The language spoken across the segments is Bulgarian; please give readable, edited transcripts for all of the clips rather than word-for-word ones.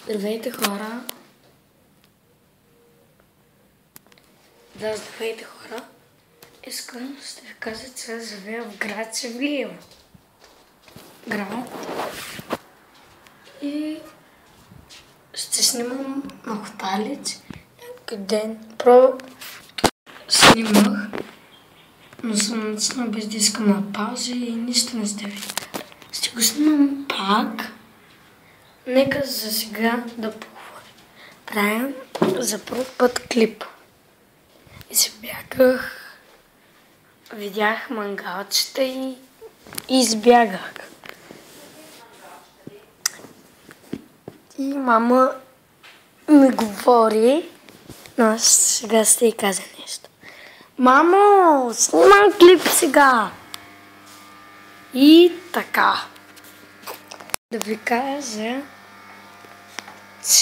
Здравейте, хора! Здравейте, хора! Искам ще ви кажа, че живея в град Севлиево. И ще снимам на Хоталец някой ден. Снимах, но съм натиснал без да искам на пауза и нищо не сте видели. Ще го снимам пак. Нека за сега да правим за първ път клип. И се бягах, видях мангалчета и избягах. И мама ми говори, но аз сега ще й кажа нещо. Мамо, снимам клип сега! И така. Да ви кажа,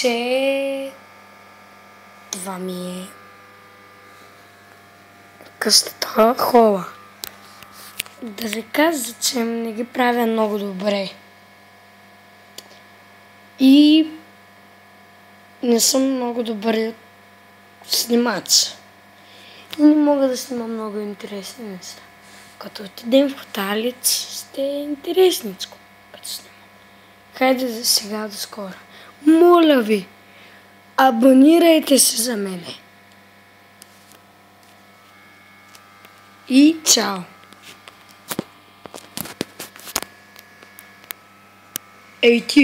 че това ми е къщата хола. Да ви кажа, че не ги правя много добре. И не съм много добър снимач. И не мога да снимам много интересни неща. Като отидем в Хоталец, ще е интересничко. Като снимам. Хайде за сега, до скоро. Моля ви, абонирайте се за мене. И чао! Ей ти!